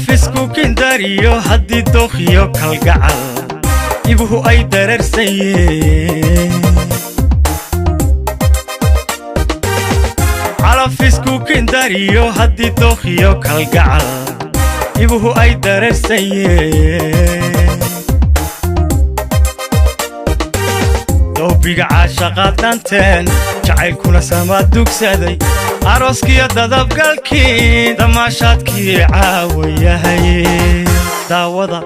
calafisku kindariyo haddii dookhiyo kalgacal ibuhu ay dareersayeen calafisku kindariyo haddii dookhiyo kalgacal ibuhu ay dareersayeen doobiga caashaqaadhanteen jacaylkuna samaad dugsaday arooskiyo dadabgalkii damaashaadkii caawayahay daawada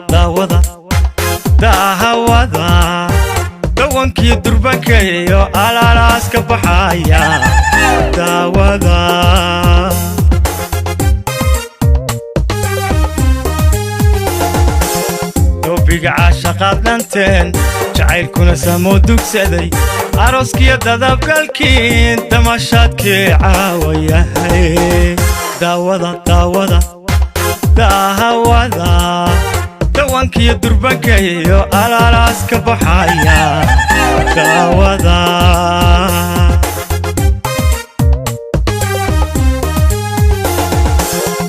daahawada dawankii durbankayo alaalaas ka baxaya daawada doobiga caashaqaadhanteen jacaylkuna samoo dugsaday arooskiyo dadabgalkii damaashaadkii caawayahay daawada daahawada dawankiyo durbankayo alaalaas ka baxaya daawada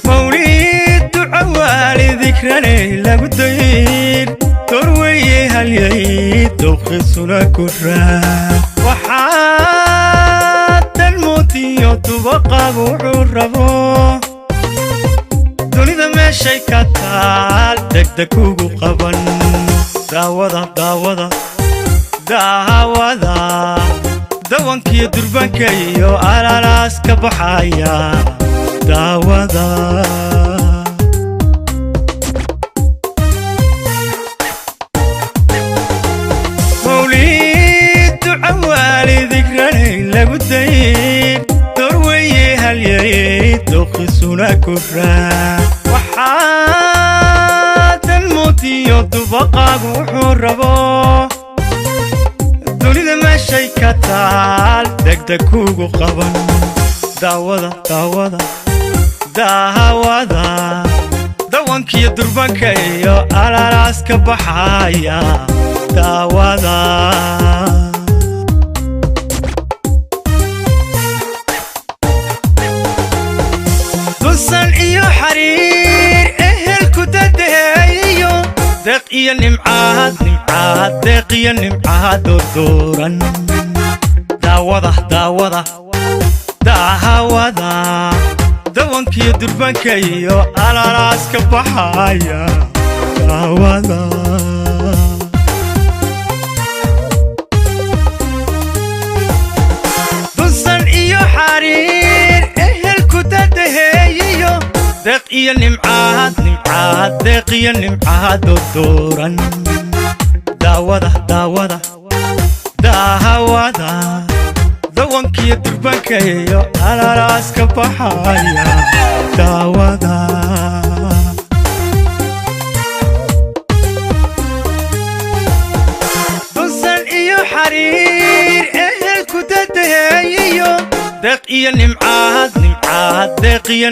mawliid duca waalidikrane lagu dayr dorweye halyay dooqisuna kuraa waxaa dalmoodiyo dubaqaagu wuxuu rabo dunida meeshay ka taal degdeg ugu qaban daawada daawada dawankiyo durbankayo alaalaas ka baxaya daawada mawliid duca waalidikrane lagu dayr dorweye halyay dooqisuna kuraa waxaa dalmoodiyo dubaqaagu wuxuu rabo dunida meeshay ka taal degdeg ugu qaban daawada daahawada dawankiyo durbankayo alaalaas ka baxaya daawada dusan iyo xariir ehelku dadeeyo deeq iyo nimcaad deeq iyo nimcaad oo dooran daawada daahawada dawankiyo durbankayo alaalaas ka baxaya daawada dusan iyo xariir ehelku dadeeyo deeq iyo nimcaad deeq iyo nimcaad oo dooran daawada daahawada dawankiyo durbankayo alaalaas ka baxaya daawada dusan iyo xariir ehelku dadeeyo deeq iyo nimcaad deeq iyo